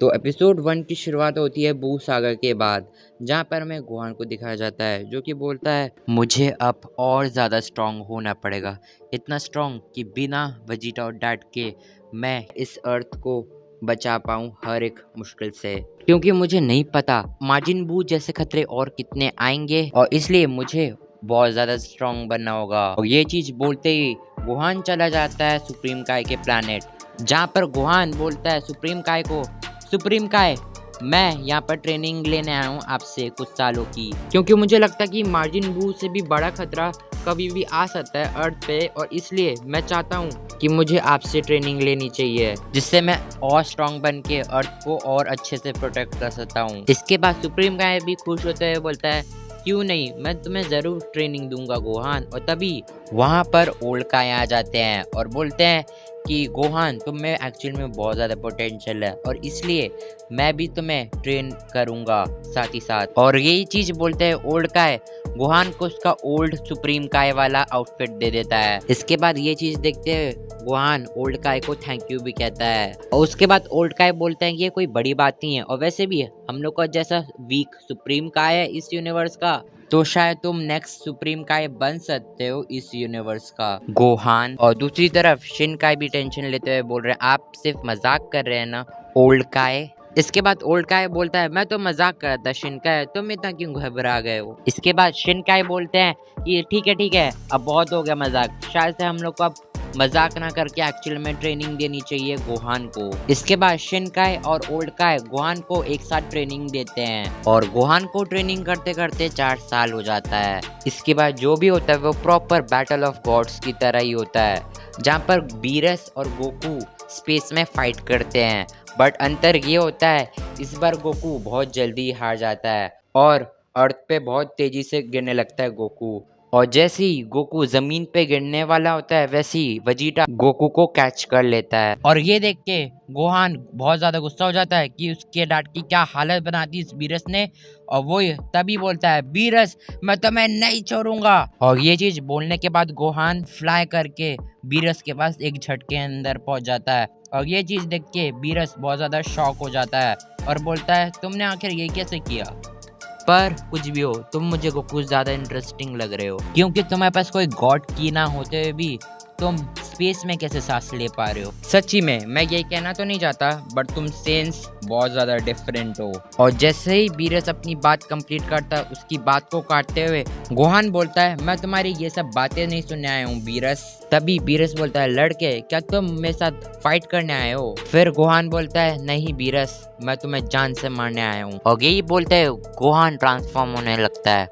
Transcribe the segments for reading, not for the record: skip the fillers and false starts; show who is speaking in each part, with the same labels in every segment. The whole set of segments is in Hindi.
Speaker 1: तो एपिसोड 1 की शुरुआत होती है बू सागर के बाद, जहाँ पर हमें गोहान को दिखाया जाता है जो कि बोलता है मुझे अब और ज़्यादा स्ट्रांग होना पड़ेगा, इतना स्ट्रांग कि बिना वेजिटा और डैड के मैं इस अर्थ को बचा पाऊँ हर एक मुश्किल से, क्योंकि मुझे नहीं पता माजिन बू जैसे खतरे और कितने आएंगे और इसलिए मुझे बहुत ज़्यादा स्ट्रांग बनना होगा। और ये चीज़ बोलते ही गोहान चला जाता है सुप्रीम काय के प्लैनेट, जहाँ पर गोहान बोलता है सुप्रीम काय को, सुप्रीम काय मैं यहाँ पर ट्रेनिंग लेने आया हूँ आपसे कुछ सालों की, क्योंकि मुझे लगता है कि मार्जिन बू से भी बड़ा खतरा कभी भी आ सकता है अर्थ पे, और इसलिए मैं चाहता हूँ कि मुझे आपसे ट्रेनिंग लेनी चाहिए जिससे मैं और स्ट्रांग बन के अर्थ को और अच्छे से प्रोटेक्ट कर सकता हूँ। इसके बाद सुप्रीम काय भी खुश होते हुए बोलता है क्यों नहीं, मैं तुम्हें ज़रूर ट्रेनिंग दूंगा गोहान। और तभी वहाँ पर ओल्ड काय आ जाते हैं और बोलते हैं कि गोहान तुम में एक्चुअल में बहुत ज़्यादा पोटेंशियल है और इसलिए मैं भी तुम्हें ट्रेन करूँगा साथ ही साथ। और यही चीज़ बोलते हैं ओल्ड काय गोहान को उसका ओल्ड सुप्रीम काय वाला आउटफिट दे देता है। इसके बाद ये चीज़ देखते हुए गोहान ओल्ड काय को थैंक यू भी कहता है और उसके बाद ओल्ड काय बोलते हैं कि ये कोई बड़ी बात नहीं है और वैसे भी हम लोग का जैसा वीक सुप्रीम काय है इस यूनिवर्स का, तो शायद तुम नेक्स्ट सुप्रीम काय बन सकते हो इस यूनिवर्स का गोहान। और दूसरी तरफ शिन काय भी टेंशन लेते हुए बोल रहे हैं आप सिर्फ मजाक कर रहे हैं ना ओल्ड काय। इसके बाद ओल्ड काय बोलता है मैं तो मजाक कर रहा था शिन काय, तुम इतना क्यों घबरा गए हो। इसके बाद शिन काय बोलते हैं कि ठीक है अब बहुत हो गया मजाक, शायद से हम लोग को अब मजाक ना करके एक्चुअल में ट्रेनिंग देनी चाहिए गोहान को। इसके बाद शिन काय और ओल्ड काय गोहान को एक साथ ट्रेनिंग देते हैं और गोहान को ट्रेनिंग करते करते 4 साल हो जाता है। इसके बाद जो भी होता है वो प्रॉपर बैटल ऑफ गॉड्स की तरह ही होता है, जहाँ पर बीरस और गोकू स्पेस में फाइट करते हैं, बट अंतर ये होता है इस बार गोकू बहुत जल्दी हार जाता है और अर्थ पे बहुत तेजी से गिरने लगता है गोकू। और जैसे ही गोकू जमीन पे गिरने वाला होता है वैसे ही वेजिटा गोकू को कैच कर लेता है और ये देख के गोहान बहुत ज्यादा गुस्सा हो जाता है कि उसके डैड की क्या हालत बना दी इस बीरस ने, और वो तभी बोलता है बीरस मैं तुम्हें नहीं छोड़ूंगा। और ये चीज बोलने के बाद गोहान फ्लाई करके बीरस के पास एक झटके अंदर पहुंच जाता है और ये चीज देख के बीरस बहुत ज्यादा शॉक हो जाता है और बोलता है तुमने आखिर ये कैसे किया। पर कुछ भी हो तुम मुझे को कुछ ज्यादा इंटरेस्टिंग लग रहे हो, क्योंकि तुम्हारे पास कोई गॉड की ना होते हुए भी तुम स्पेस में कैसे सांस ले पा रहे हो। सच्ची में मैं यही कहना तो नहीं चाहता बट तुम सेंस बहुत ज्यादा डिफरेंट हो। और जैसे ही बीरस अपनी बात कंप्लीट करता है उसकी बात को काटते हुए गोहान बोलता है मैं तुम्हारी ये सब बातें नहीं सुनने आया हूँ बीरस। तभी बीरस बोलता है लड़के क्या तुम मेरे साथ फाइट करने आए हो। फिर गोहान बोलता है नहीं बीरस मैं तुम्हें जान से मारने आया हूँ। और यही बोलते है गोहान ट्रांसफॉर्म होने लगता है।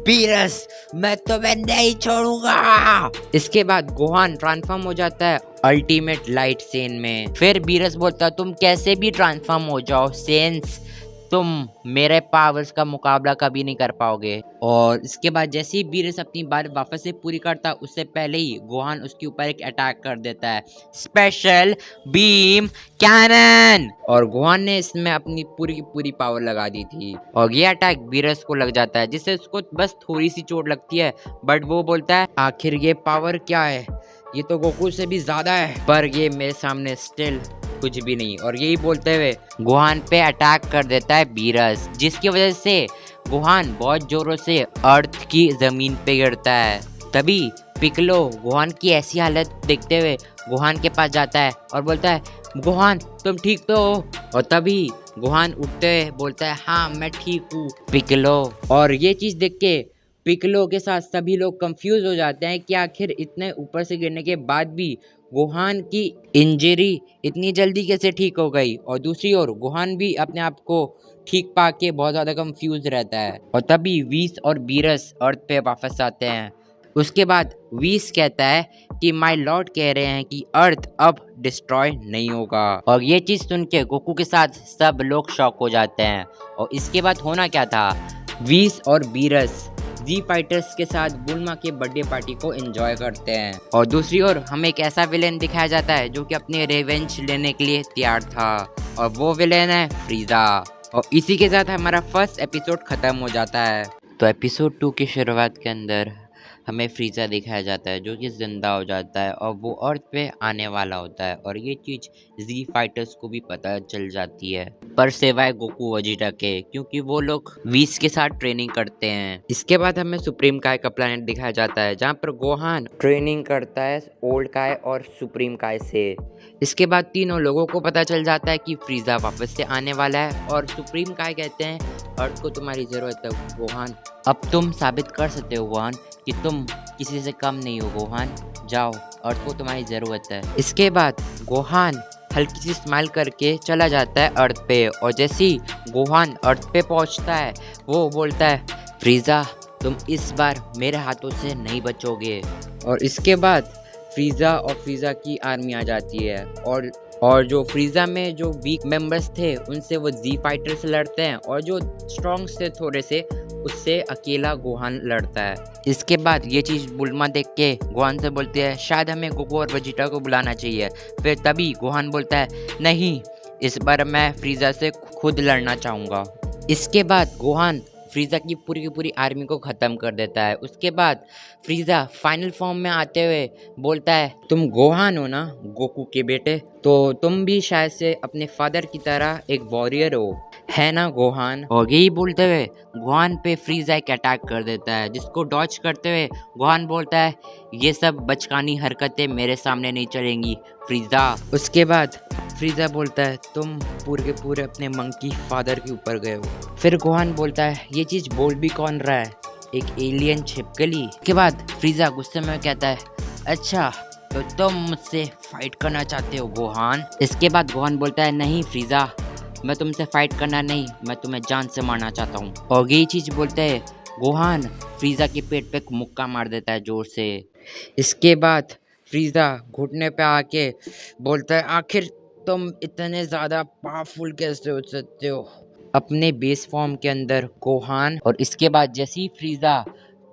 Speaker 1: बीरस मैं तुम्हें नहीं छोड़ूंगा। इसके बाद गोहान ट्रांसफॉर्म हो जाता है अल्टीमेट लाइट सेन में। फिर बीरस बोलता है तुम कैसे भी ट्रांसफॉर्म हो जाओ सेंस, तुम मेरे पावर्स का मुकाबला कभी नहीं कर पाओगे। और इसके बाद जैसे ही बीरस अपनी बात वापस से पूरी करता उससे पहले ही गोहान उसके ऊपर एक अटैक कर देता है स्पेशल बीम कैनन, और गोहान ने इसमें अपनी पूरी की पूरी पावर लगा दी थी और ये अटैक बीरस को लग जाता है जिससे उसको बस थोड़ी सी चोट लगती है, बट वो बोलता है आखिर ये पावर क्या है, ये तो गोकू से भी ज्यादा है पर ये मेरे सामने स्टिल कुछ भी नहीं। और यही बोलते हुए गोहान पे अटैक कर देता है बीरस, जिसकी वजह से गोहान बहुत जोरों से अर्थ की जमीन पे गिरता है। तभी पिकलो गोहान की ऐसी हालत देखते हुए गोहान के पास जाता है और बोलता है गोहान तुम ठीक तो हो। और तभी गोहान उठते हुए बोलता है हाँ मैं ठीक हूँ पिकलो। और ये चीज देख के पिकलो के साथ सभी लोग कंफ्यूज हो जाते हैं कि आखिर इतने ऊपर से गिरने के बाद भी गोहान की इंजरी इतनी जल्दी कैसे ठीक हो गई। और दूसरी ओर गोहान भी अपने आप को ठीक पाके बहुत ज़्यादा कंफ्यूज रहता है। और तभी वीस और बीरस अर्थ पे वापस आते हैं। उसके बाद वीस कहता है कि माय लॉर्ड कह रहे हैं कि अर्थ अब डिस्ट्रॉय नहीं होगा। और ये चीज़ सुन के गोकू के साथ सब लोग शॉक हो जाते हैं। और इसके बाद होना क्या था, वीस और बीरस जी फाइटर्स के साथ बुल्मा के बर्थडे पार्टी को एंजॉय करते हैं। और दूसरी ओर हमें एक ऐसा विलेन दिखाया जाता है जो कि अपने रिवेंज लेने के लिए तैयार था और वो विलेन है फ्रीजा। और इसी के साथ हमारा फर्स्ट एपिसोड खत्म हो जाता है। तो एपिसोड 2 की शुरुआत के अंदर हमें फ्रीज़ा दिखाया जाता है जो कि ज़िंदा हो जाता है और वो अर्थ पे आने वाला होता है और ये चीज़ ज़ी फाइटर्स को भी पता चल जाती है, पर सिवाय गोकू वेजिटा के, क्योंकि वो लोग व्हीस के साथ ट्रेनिंग करते हैं। इसके बाद हमें सुप्रीम काय का प्लेनेट दिखाया जाता है जहाँ पर गोहान ट्रेनिंग करता है ओल्ड काय और सुप्रीम काय से। इसके बाद तीनों लोगों को पता चल जाता है कि फ्रीज़ा वापस से आने वाला है और सुप्रीम काय कहते हैं अर्थ को तुम्हारी ज़रूरत है गोहान, अब तुम साबित कर सकते हो गोहान कि तुम किसी से कम नहीं हो गोहान, जाओ अर्थ को तुम्हारी ज़रूरत है। इसके बाद गोहान हल्की सी स्माइल करके चला जाता है अर्थ पे और जैसे ही गोहान अर्थ पे पहुंचता है वो बोलता है फ्रीज़ा तुम इस बार मेरे हाथों से नहीं बचोगे। और इसके बाद फ्रीज़ा और फ्रीज़ा की आर्मी आ जाती है और जो फ्रीज़ा में जो वीक मेंबर्स थे उनसे वो जी फाइटर से लड़ते हैं और जो स्ट्रॉन्ग से थोड़े से उससे अकेला गोहान लड़ता है। इसके बाद ये चीज़ बुल्मा देख के गोहान से बोलते हैं शायद हमें गोकू और वेजिटा को बुलाना चाहिए। फिर तभी गोहान बोलता है नहीं, इस बार मैं फ्रीज़ा से खुद लड़ना चाहूँगा। इसके बाद गोहान फ्रीज़ा की पूरी आर्मी को ख़त्म कर देता है। उसके बाद फ्रीज़ा फाइनल फॉर्म में आते हुए बोलता है तुम गोहान हो ना गोकू के बेटे, तो तुम भी शायद से अपने फादर की तरह एक वॉरियर हो, है ना गोहान। और यही बोलते हुए गोहान पे फ्रीज़ा एक अटैक कर देता है जिसको डॉज करते हुए गोहान बोलता है ये सब बचकानी हरकतें मेरे सामने नहीं चलेंगी फ्रीज़ा। उसके बाद फ्रीज़ा बोलता है तुम पूरे के पूरे अपने मंकी फादर के ऊपर गए हो। फिर गोहान बोलता है ये चीज़ बोल भी कौन रहा है, एक एलियन छिपकली। के बाद फ्रीज़ा गुस्से में कहता है अच्छा तो तुम मुझसे फाइट करना चाहते हो गोहान। इसके बाद गोहान बोलता है नहीं फ्रीज़ा, मैं तुमसे फाइट करना नहीं, मैं तुम्हें जान से मारना चाहता हूँ। और यही चीज़ बोलते हैं गोहान फ्रीज़ा के पेट पे एक मुक्का मार देता है जोर से। इसके बाद फ्रीज़ा घुटने पे आके बोलता है आखिर तुम इतने ज़्यादा पावरफुल कैसे हो सकते हो अपने बेस फॉर्म के अंदर गोहान। और इसके बाद जैसे ही फ्रीज़ा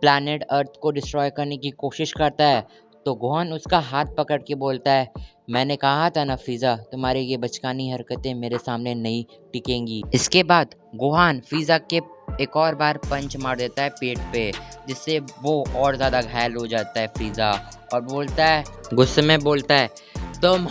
Speaker 1: प्लैनेट अर्थ को डिस्ट्रॉय करने की कोशिश करता है तो गोहान उसका हाथ पकड़ के बोलता है मैंने कहा था ना फ्रीज़ा तुम्हारी ये बचकानी हरकतें मेरे सामने नहीं टिकेंगी। इसके बाद गोहान फ्रीज़ा के एक और बार पंच मार देता है पेट पे जिससे वो और ज़्यादा घायल हो जाता है फ्रीज़ा और बोलता है गुस्से में बोलता है तुम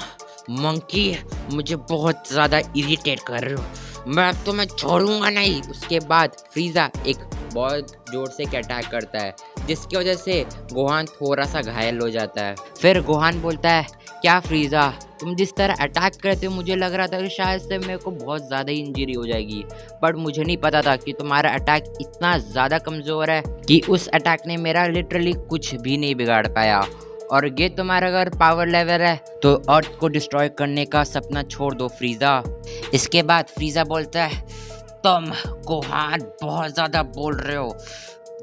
Speaker 1: मंकी मुझे बहुत ज़्यादा इरिटेट कर रहे हो, मैं तुम्हें छोड़ूंगा नहीं। उसके बाद फ्रीज़ा एक बहुत जोर से अटैक करता है जिसकी वजह से गोहान थोड़ा सा घायल हो जाता है। फिर गोहान बोलता है क्या फ्रीज़ा तुम जिस तरह अटैक करते हो मुझे लग रहा था कि शायद से मेरे को बहुत ज़्यादा इंजरी हो जाएगी, बट मुझे नहीं पता था कि तुम्हारा अटैक इतना ज़्यादा कमज़ोर है कि उस अटैक ने मेरा लिटरली कुछ भी नहीं बिगाड़ पाया। और ये तुम्हारा अगर पावर लेवल है तो अर्थ को डिस्ट्रॉय करने का सपना छोड़ दो फ्रीज़ा। इसके बाद फ्रीज़ा बोलता है तुम गोहान बहुत ज़्यादा बोल रहे हो,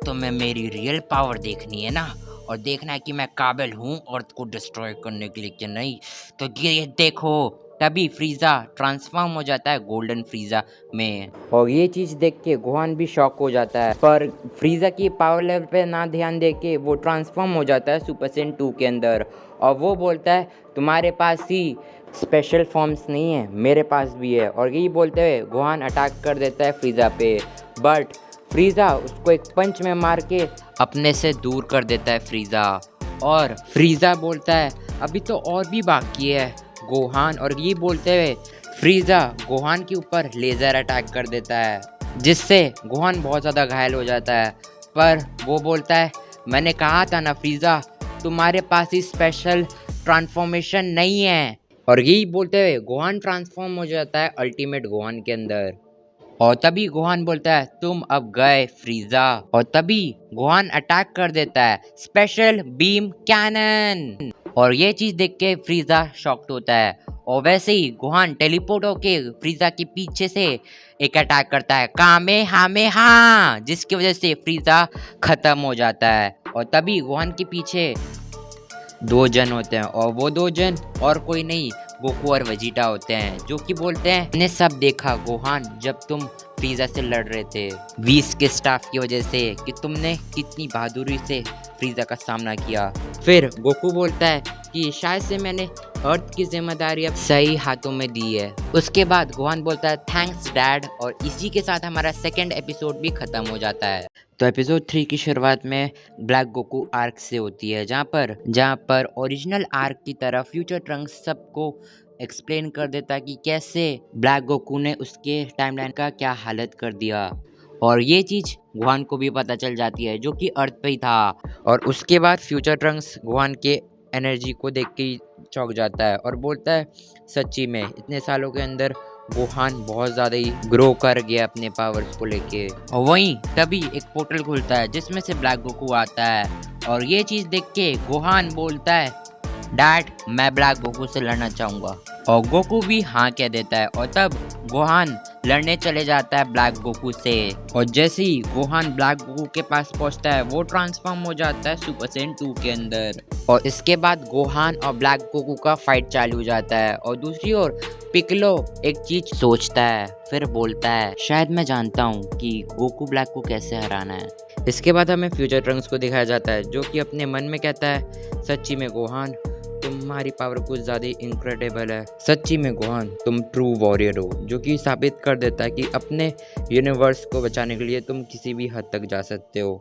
Speaker 1: तुम्हें मेरी रियल पावर देखनी है ना और देखना है कि मैं काबिल हूँ अर्थ को डिस्ट्रॉय करने के लिए कि नहीं, तो ये देखो। तभी फ्रीज़ा ट्रांसफॉर्म हो जाता है गोल्डन फ्रीज़ा में और ये चीज़ देख के गोहान भी शॉक हो जाता है, पर फ्रीज़ा की पावर लेवल पे ना ध्यान दे के वो ट्रांसफॉर्म हो जाता है सुपर सेन 2 के अंदर और वो बोलता है तुम्हारे पास ही स्पेशल फॉर्म्स नहीं है, मेरे पास भी है। और यही बोलते हुए गोहान अटैक कर देता है फ्रीज़ा पे, बट फ्रीज़ा उसको एक पंच में मार के अपने से दूर कर देता है फ्रीज़ा। और फ्रीज़ा बोलता है अभी तो और भी बाकी है गोहान, और ये बोलते हुए फ्रीज़ा गोहान के ऊपर लेज़र अटैक कर देता है जिससे गोहान बहुत ज़्यादा घायल हो जाता है। पर वो बोलता है मैंने कहा था ना फ्रीज़ा तुम्हारे पास ही स्पेशल ट्रांसफॉर्मेशन नहीं है। और यही बोलते हुए गोहान ट्रांसफॉर्म हो जाता है अल्टीमेट गोहान के अंदर और तभी गोहान बोलता है तुम अब गए फ्रीज़ा। और तभी गोहान अटैक कर देता है स्पेशल बीम कैनन और ये चीज़ देख के फ्रीज़ा शॉक्ड होता है और वैसे ही गोहान टेलीपोर्ट होके फ्रीज़ा के पीछे से एक अटैक करता है कामेहामेहा, जिसकी वजह से फ्रीज़ा खत्म हो जाता है। और तभी गोहान के पीछे 2 जन होते हैं और वो 2 जन और कोई नहीं गोकू और वेजिटा होते हैं जो कि बोलते हैं मैंने सब देखा गोहान जब तुम फ्रीज़ा से लड़ रहे थे व्हीस के स्टाफ की वजह से कि तुमने कितनी बहादुरी से फ्रीज़ा का सामना किया। फिर गोकू बोलता है कि शायद से मैंने अर्थ की जिम्मेदारी अब सही हाथों में दी है। उसके बाद गोहान बोलता है थैंक्स डैड, और इसी के साथ हमारा सेकंड एपिसोड भी खत्म हो जाता है। तो एपिसोड 3 की शुरुआत में ब्लैक गोकू आर्क से होती है, जहाँ पर ओरिजिनल आर्क की तरह फ्यूचर ट्रंक्स सबको एक्सप्लेन कर देता कि कैसे ब्लैक गोकू ने उसके टाइमलाइन का क्या हालत कर दिया, और ये चीज़ गोहान को भी पता चल जाती है जो कि अर्थ पे ही था। और उसके बाद फ्यूचर ट्रंक्स गोहान के एनर्जी को देख के ही चौंक जाता है और बोलता है सच्ची में इतने सालों के अंदर गोहान बहुत ज़्यादा ही ग्रो कर गया अपने पावर्स को लेके। और वहीं तभी एक पोर्टल खुलता है जिसमें से ब्लैक गोकू आता है, और ये चीज़ देख के गोहान बोलता है डैड मैं ब्लैक गोकू से लड़ना चाहूँगा, और गोकू भी हाँ कह देता है। और तब गोहान लड़ने चले जाता है ब्लैक गोकू से, और जैसे ही गोहान ब्लैक गोकू के पास पहुंचता है वो ट्रांसफॉर्म हो जाता है सुपर सैयन 2 के अंदर। और इसके बाद गोहान और ब्लैक गोकू का फाइट चालू हो जाता है, और दूसरी ओर पिकलो एक चीज सोचता है, फिर बोलता है शायद मैं जानता हूँ कि गोकू ब्लैक को कैसे हराना है। इसके बाद हमें फ्यूचर ट्रंक्स को दिखाया जाता है जो कि अपने मन में कहता है सच्ची में गोहान तुम्हारी पावर कुछ ज़्यादा इनक्रेडिबल है। सच्ची में गोहान तुम ट्रू वॉरियर हो, जो कि साबित कर देता है कि अपने यूनिवर्स को बचाने के लिए तुम किसी भी हद तक जा सकते हो।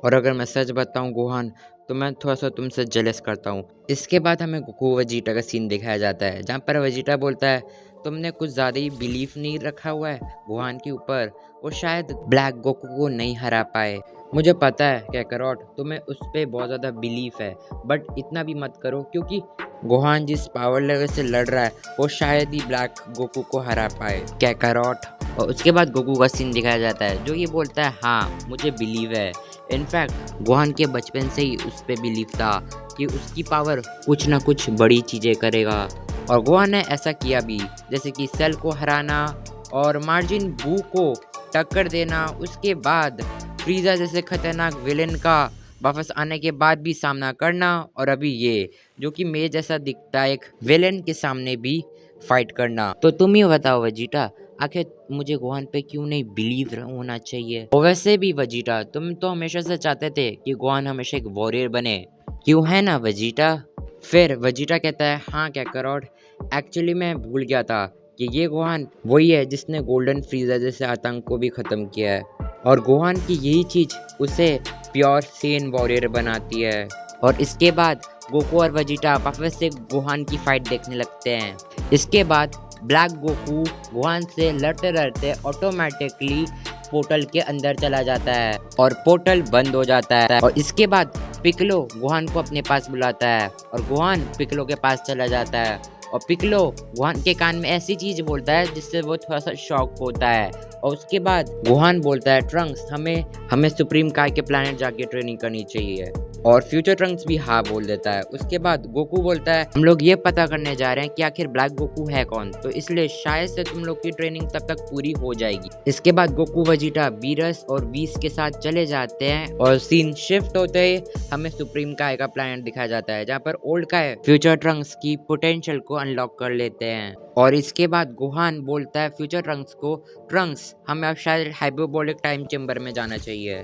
Speaker 1: और अगर मैं सच बताऊं गोहान, तो मैं थोड़ा सा तुमसे जेलस करता हूँ। इसके बाद हमें गोकू वेजिटा का सीन दिखाया जाता है जहाँ पर वेजिटा बोलता है तुमने कुछ ज़्यादा ही बिलीफ नहीं रखा हुआ है गोहान के ऊपर, वो शायद ब्लैक गोकू को नहीं हरा पाए। मुझे पता है कैकरॉट तुम्हें उस पर बहुत ज़्यादा बिलीफ है, बट इतना भी मत करो क्योंकि गोहान जिस पावर लेवल से लड़ रहा है वो शायद ही ब्लैक गोकू को हरा पाए कैकरॉट। और उसके बाद गोकू का सीन दिखाया जाता है जो ये बोलता है हाँ मुझे बिलीव है। इनफैक्ट गोहान के बचपन से ही उस पर बिलीव था कि उसकी पावर कुछ ना कुछ बड़ी चीज़ें करेगा, और गोहान ने ऐसा किया भी, जैसे कि सेल को हराना और मार्जिन बू को टक्कर देना। उसके बाद फ्रीजा जैसे खतरनाक विलेन का वापस आने के बाद भी सामना करना, और अभी ये जो कि मे जैसा दिखता है एक विलेन के सामने भी फाइट करना। तो तुम ही बताओ वेजिटा, आखिर मुझे गोहान पे क्यों नहीं बिलीव होना चाहिए? और वैसे भी वेजिटा तुम तो हमेशा से चाहते थे कि गोहान हमेशा एक वॉरियर बने, क्यों है ना वेजिटा? फिर वेजिटा कहता है हाँ कैकरॉट, एक्चुअली मैं भूल गया था कि ये गोहान वही है जिसने गोल्डन फ्रीजा जैसे आतंक को भी ख़त्म किया है, और गोहान की यही चीज़ उसे प्योर सेन वॉरियर बनाती है। और इसके बाद गोकू और वेजिटा वापस से गोहान की फाइट देखने लगते हैं। इसके बाद ब्लैक गोकू गोहान से लड़ते लड़ते ऑटोमेटिकली पोर्टल के अंदर चला जाता है और पोर्टल बंद हो जाता है। और इसके बाद पिकलो गोहान को अपने पास बुलाता है और गोहान पिकलो के पास चला जाता है, और पिकलो गोहान के कान में ऐसी चीज बोलता है जिससे वो थोड़ा सा शॉक होता है। और उसके बाद गोहान बोलता है ट्रंक्स हमें सुप्रीम काय के प्लैनेट जाके ट्रेनिंग करनी चाहिए, और फ्यूचर ट्रंक्स भी हाँ बोल देता है। उसके बाद गोकू बोलता है हम लोग ये पता करने जा रहे हैं कि आखिर ब्लैक गोकू है कौन, तो इसलिए शायद से तुम लोग की ट्रेनिंग तब तक पूरी हो जाएगी। इसके बाद गोकू वेजिटा बीरस और वीस के साथ चले जाते हैं, और सीन शिफ्ट होते ही हमें सुप्रीम काय का प्लैनेट दिखाया जाता है जहाँ पर ओल्ड काय फ्यूचर ट्रंक्स की पोटेंशियल को अनलॉक कर लेते हैं। और इसके बाद गोहान बोलता है फ्यूचर ट्रंक्स को ट्रंक्स हमें अब शायद हाइपरबोलिक टाइम चेम्बर में जाना चाहिए।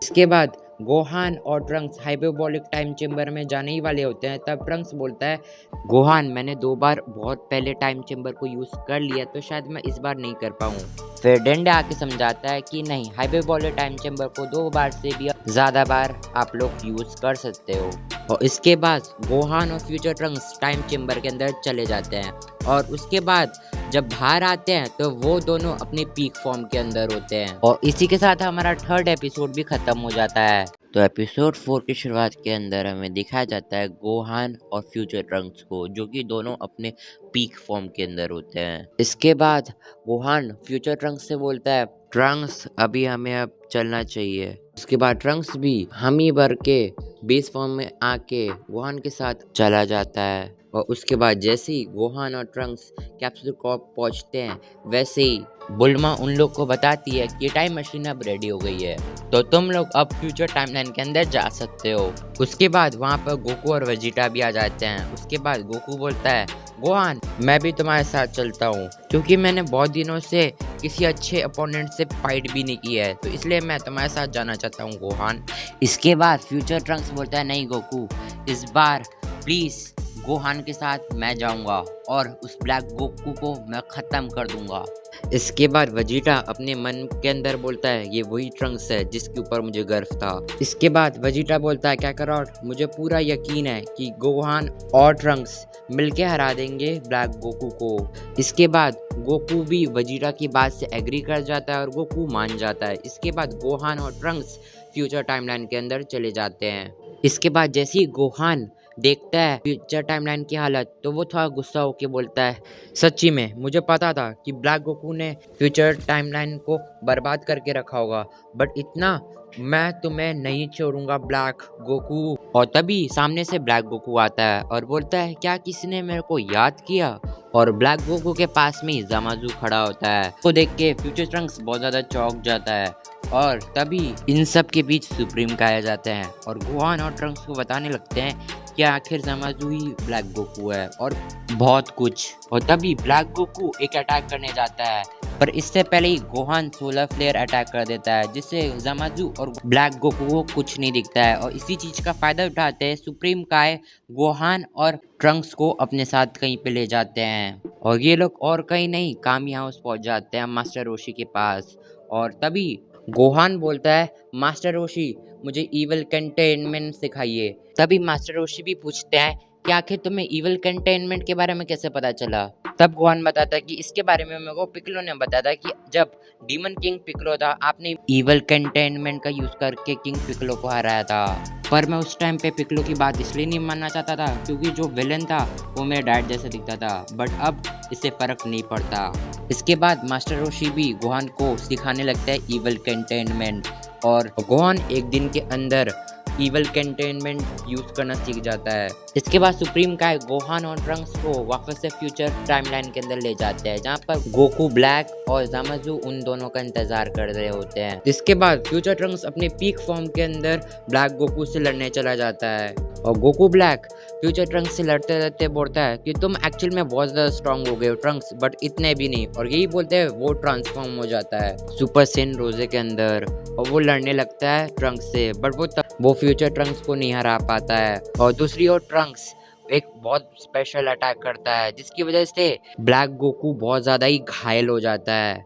Speaker 1: इसके बाद गोहान और ट्रंक्स हाइपरबोलिक टाइम चेम्बर में जाने ही वाले होते हैं, तब ट्रंक्स बोलता है गोहान मैंने 2 बार बहुत पहले टाइम चेम्बर को यूज़ कर लिया तो शायद मैं इस बार नहीं कर पाऊँ। फिर डेंडे आके समझाता है कि नहीं, हाइपरबोलिक टाइम चेम्बर को 2 बार से भी ज़्यादा बार आप लोग यूज़ कर सकते हो। और इसके बाद गोहान और फ्यूचर ट्रंक्स टाइम चेम्बर के अंदर चले जाते हैं, और उसके बाद जब बाहर आते हैं तो वो दोनों अपने पीक फॉर्म के अंदर होते हैं। और इसी के साथ हमारा 3rd एपिसोड भी खत्म हो जाता है। तो एपिसोड 4 की शुरुआत के अंदर हमें दिखाया जाता है गोहान और फ्यूचर ट्रंक्स को, जो कि दोनों अपने पीक फॉर्म के अंदर होते हैं। इसके बाद गोहान फ्यूचर ट्रंक्स से बोलता है ट्रंक्स अभी हमें अब चलना चाहिए। उसके बाद ट्रंक्स भी हम ही भर के बेस फॉर्म में आके गोहान के साथ चला जाता है। और उसके बाद जैसे ही गोहान और ट्रंक्स कैप्सूल कॉर्प पहुंचते हैं, वैसे ही बुल्मा उन लोग को बताती है कि टाइम मशीन अब रेडी हो गई है, तो तुम लोग अब फ्यूचर टाइमलाइन के अंदर जा सकते हो। उसके बाद वहाँ पर गोकू और वेजिटा भी आ जाते हैं। उसके बाद गोकू बोलता है गोहान मैं भी तुम्हारे साथ चलता हूँ, क्योंकि मैंने बहुत दिनों से किसी अच्छे अपोनेंट से फाइट भी नहीं की है, तो इसलिए मैं तुम्हारे साथ जाना चाहता हूँ गोहान। इसके बाद फ्यूचर ट्रंक्स बोलता है नहीं गोकू, इस बार प्लीज़ गोहान के साथ मैं जाऊंगा और उस ब्लैक गोकू को मैं खत्म कर दूंगा। इसके बाद वेजिटा अपने मन के अंदर बोलता है ये वही ट्रंक्स है जिसके ऊपर मुझे गर्व था। इसके बाद वेजिटा बोलता है काकारोट मुझे पूरा यकीन है कि गोहान और ट्रंक्स मिलके हरा देंगे ब्लैक गोकू को। इसके बाद गोकू भी वेजिटा की बात से एग्री कर जाता है और गोकू मान जाता है। इसके बाद गोहान और ट्रंक्स फ्यूचर टाइमलाइन के अंदर चले जाते हैं। इसके बाद जैसे ही गोहान देखता है फ्यूचर टाइमलाइन की हालत तो वो थोड़ा गुस्सा होकर बोलता है सच्ची में मुझे पता था कि ब्लैक गोकू ने फ्यूचर टाइमलाइन को बर्बाद करके रखा होगा, बट इतना मैं तुम्हें नहीं छोड़ूंगा ब्लैक गोकू। और तभी सामने से ब्लैक गोकू आता है और बोलता है क्या किसी ने मेरे को याद किया। और ब्लैक गोकू के पास में ज़माज़ू खड़ा होता है। तो देख के फ्यूचर ट्रंक्स बहुत ज़्यादा चौंक जाता है और तभी इन सब के बीच सुप्रीम का आ जाते हैं और गोहान और ट्रंक्स को बताने लगते हैं कि आखिर ज़माज़ू ही ब्लैक गोकू है और बहुत कुछ। और तभी ब्लैक गोकू एक अटैक करने जाता है, पर इससे पहले ही गोहान सोलर फ्लेयर अटैक कर देता है जिससे ज़माज़ू और ब्लैक गोकू को कुछ नहीं दिखता है। और इसी चीज़ का फ़ायदा उठाते हैं सुप्रीम काय गोहान और ट्रंक्स को अपने साथ कहीं पे ले जाते हैं और ये लोग और कहीं नहीं कामी हाउस पहुंच जाते हैं मास्टर रोशी के पास। और तभी गोहान बोलता है मास्टर रोशी मुझे ईवल कंटेनमेंट सिखाइए। तभी मास्टर रोशी भी पूछते हैं कि आखिर तुम्हें ईवल कंटेनमेंट के बारे में कैसे पता चला। तब गोहान बताता है कि इसके बारे में मेरे को पिकलो ने बताया था कि जब डीमन किंग पिकलो था आपने ईवल कंटेनमेंट का यूज करके किंग पिकलो को हराया था। पर मैं उस टाइम पे पिकलो की बात इसलिए नहीं मानना चाहता था क्योंकि जो विलन था वो मेरे डैड जैसा दिखता था, बट अब इससे फर्क नहीं पड़ता। इसके बाद मास्टर रोशी भी गोहान को सिखाने लगता है ईवल कंटेनमेंट और गोहान एक दिन के अंदर ईवल कंटेनमेंट यूज करना सीख जाता है। इसके बाद सुप्रीम काय गोहान और ट्रंक्स को वापस से फ्यूचर टाइमलाइन के अंदर ले जाते हैं जहाँ पर गोकू ब्लैक और ज़माज़ू उन दोनों का इंतजार कर रहे होते हैं। इसके बाद फ्यूचर ट्रंक्स अपने पीक फॉर्म के अंदर ब्लैक गोकू से लड़ने चला जाता है और गोकू ब्लैक फ्यूचर ट्रंक्स से लड़ते लड़ते बोलता है कि तुम एक्चुअल में बहुत ज़्यादा स्ट्रांग हो गए हो ट्रंक्स, बट इतने भी नहीं। और यही बोलते हैं वो ट्रांसफॉर्म हो जाता है सुपर सेन रोजे के अंदर और वो लड़ने लगता है ट्रंक्स से, बट वो फ्यूचर ट्रंक्स को नहीं हरा पाता है। और दूसरी ओर ट्रंक्स एक बहुत स्पेशल अटैक करता है जिसकी वजह से ब्लैक गोकू बहुत ज़्यादा ही घायल हो जाता है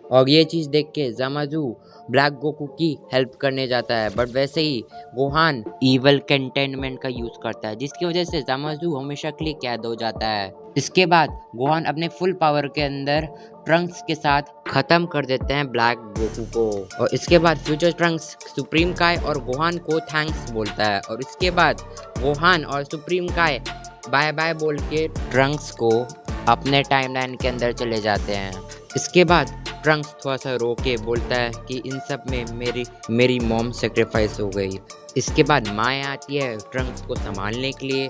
Speaker 1: और ये चीज़ देख के ज़माज़ू ब्लैक गोकू की हेल्प करने जाता है, बट वैसे ही गोहान ईवल कंटेनमेंट का यूज़ करता है जिसकी वजह से ज़माज़ू हमेशा के लिए कैद हो जाता है। इसके बाद गोहान अपने फुल पावर के अंदर ट्रंक्स के साथ ख़त्म कर देते हैं ब्लैक गोकू को। और इसके बाद फ्यूचर ट्रंक्स सुप्रीम काय और गोहान को थैंक्स बोलता है और इसके बाद गोहान और सुप्रीम काय बाय बाय बोल के ट्रंक्स को अपने टाइमलाइन के अंदर चले जाते हैं। इसके बाद ट्रंक्स थोड़ा सा रो के बोलता है कि इन सब में मेरी मॉम सेक्रीफाइस हो गई। इसके बाद माँ आती है ट्रंक्स को संभालने के लिए,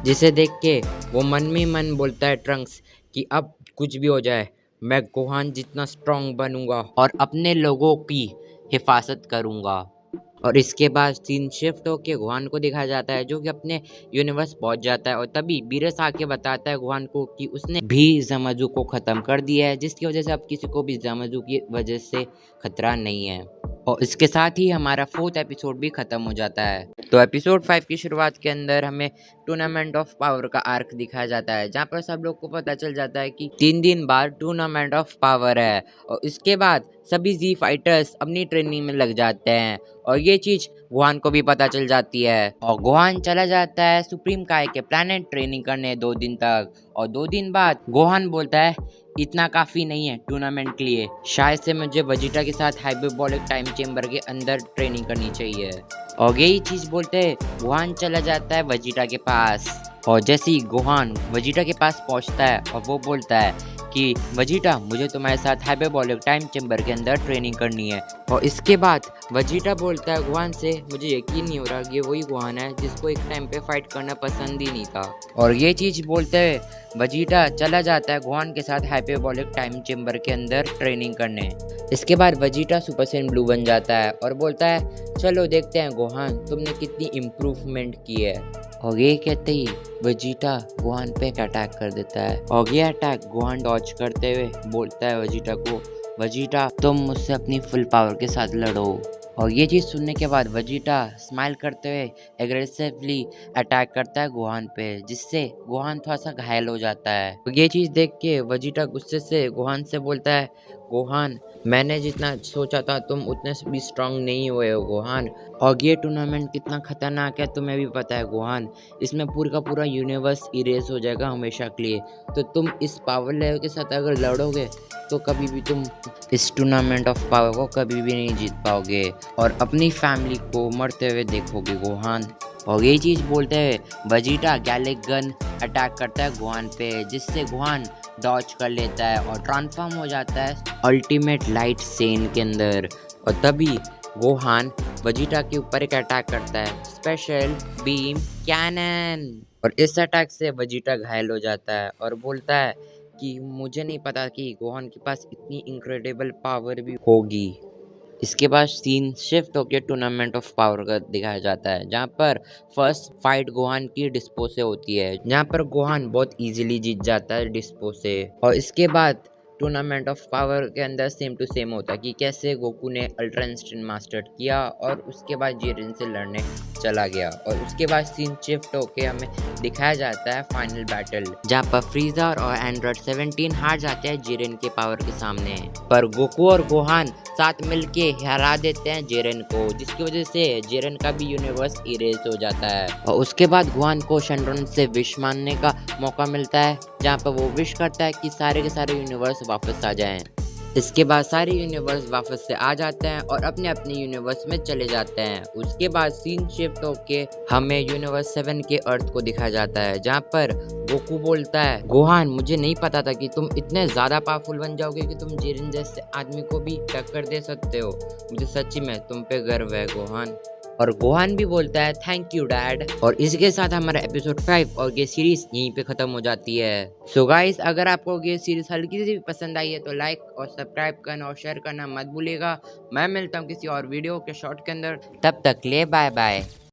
Speaker 1: जिसे देख के वो मन में मन बोलता है ट्रंक्स कि अब कुछ भी हो जाए मैं गोहान जितना स्ट्रांग बनूंगा और अपने लोगों की हिफाजत करूंगा। और इसके बाद सीन शिफ्ट होके गोहान को दिखाया जाता है जो कि अपने यूनिवर्स पहुंच जाता है और तभी बीरस आके बताता है गोहान को कि उसने भी ज़माज़ू को ख़त्म कर दिया है जिसकी वजह से अब किसी को भी ज़माज़ू की वजह से खतरा नहीं है। और इसके साथ ही हमारा 4th एपिसोड भी ख़त्म हो जाता है। तो एपिसोड 5 की शुरुआत के अंदर हमें टूर्नामेंट ऑफ पावर का आर्क दिखाया जाता है जहाँ पर सब लोग को पता चल जाता है कि 3 दिन बाद टूर्नामेंट ऑफ पावर है और इसके बाद सभी जी फाइटर्स अपनी ट्रेनिंग में लग जाते हैं और ये चीज़ गोहान को भी पता चल जाती है और गोहान चला जाता है सुप्रीम काय के प्लैनेट ट्रेनिंग करने 2 दिन तक। और 2 दिन बाद गोहान बोलता है इतना काफ़ी नहीं है टूर्नामेंट के लिए, शायद से मुझे वेजिटा के साथ हाइपरबोलिक टाइम चेम्बर के अंदर ट्रेनिंग करनी चाहिए। और यही चीज़ बोलते गोहान चला जाता है वेजिटा के पास और जैसे ही गोहान वेजिटा के पास पहुंचता है और वो बोलता है कि वेजिटा मुझे तुम्हारे साथ हाइपरबोलिक टाइम चेम्बर के अंदर ट्रेनिंग करनी है। और इसके बाद वेजिटा बोलता है गोहान से मुझे यकीन नहीं हो रहा ये वही गोहान है जिसको एक टाइम पे फाइट करना पसंद ही नहीं था। और ये चीज़ बोलते हुए वेजिटा चला जाता है गोहान के साथ हाइपरबोलिक टाइम चेम्बर के अंदर ट्रेनिंग करने। इसके बाद वेजिटा सुपर सैयन ब्लू बन जाता है और बोलता है चलो देखते हैं गोहान तुमने कितनी इम्प्रूवमेंट की है। और ये कहते ही वेजिटा गोहान पे एक अटैक कर देता है और ये अटैक गोहान डॉज करते हुए बोलता है वेजिटा को वेजिटा तुम मुझसे अपनी फुल पावर के साथ लड़ो। और ये चीज़ सुनने के बाद वेजिटा स्माइल करते हुए एग्रेसिवली अटैक करता है गोहान पे, जिससे गोहान थोड़ा-सा घायल हो जाता है। तो ये चीज़ देख के वेजिटा गुस्से से गोहान से बोलता है, "गोहान, मैंने जितना सोचा था तुम उतने भी स्ट्रांग नहीं हुए हो गोहान, और ये टूर्नामेंट कितना खतरनाक है तुम्हें भी पता है गोहान। इसमें पूरा का पूरा यूनिवर्स इरेज़ हो जाएगा हमेशा के लिए। तो तुम इस पावर लेवल के साथ अगर लड़ोगे तो कभी भी तुम इस टूर्नामेंट ऑफ पावर को कभी भी नहीं जीत पाओगे और अपनी फैमिली को मरते हुए देखोगे गोहान।" और ये चीज़ बोलते हुए वेजिटा गैलिक गन अटैक करता है गोहान पे, जिससे गोहान डॉज कर लेता है और ट्रांसफॉर्म हो जाता है अल्टीमेट लाइट सेन के अंदर। और तभी गोहान वेजिटा के ऊपर एक अटैक करता है, स्पेशल बीम कैनन। और इस अटैक से वेजिटा घायल हो जाता है और बोलता है कि मुझे नहीं पता कि गोहान के पास इतनी इनक्रेडिबल पावर भी होगी। इसके बाद सीन शिफ्ट होकर टूर्नामेंट ऑफ पावर का दिखाया जाता है, जहाँ पर फर्स्ट फाइट गोहान की डिस्पो से होती है, जहाँ पर गोहान बहुत इजीली जीत जाता है डिस्पो से। और इसके बाद टूर्नामेंट ऑफ पावर के अंदर सेम टू सेम होता है कि कैसे गोकू ने अल्ट्रा इंस्टेंट मास्टर किया और उसके बाद जिरेन से लड़ने चला गया। और उसके बाद सीन शिफ्ट होके हमें दिखाया जाता है फाइनल बैटल, जहाँ पर फ्रीजर और एंड्रॉइड 17 हार जाते हैं जिरेन के पावर के सामने, पर गोकू और गोहान साथ मिलके हरा देते हैं जिरेन को, जिसकी वजह से जिरेन का भी यूनिवर्स इरेज हो जाता है। और उसके बाद गोहान को शेनरॉन से विश मांगने का मौका मिलता है, जहाँ पर वो विश करता है कि सारे के सारे यूनिवर्स वापस आ जाएं। इसके बाद सारे यूनिवर्स वापस से आ जाते हैं और अपने अपने यूनिवर्स में चले जाते हैं। उसके बाद सीन शिफ्ट होके हमें यूनिवर्स 7 के अर्थ को दिखाया जाता है, जहाँ पर गोकू बोलता है, गोहान मुझे नहीं पता था कि तुम इतने ज़्यादा पावरफुल बन जाओगे कि तुम जिरेन जैसे आदमी को भी टक्कर दे सकते हो। मुझे सच्ची में तुम पे गर्व है गोहान। और गोहान भी बोलता है थैंक यू डैड। और इसके साथ हमारा एपिसोड 5 और ये सीरीज यहीं पे खत्म हो जाती है। सो गाइस, अगर आपको ये सीरीज हल्की सी भी पसंद आई है तो लाइक और सब्सक्राइब करना और शेयर करना मत भूलिएगा। मैं मिलता हूँ किसी और वीडियो के शॉर्ट के अंदर, तब तक ले बाय बाय।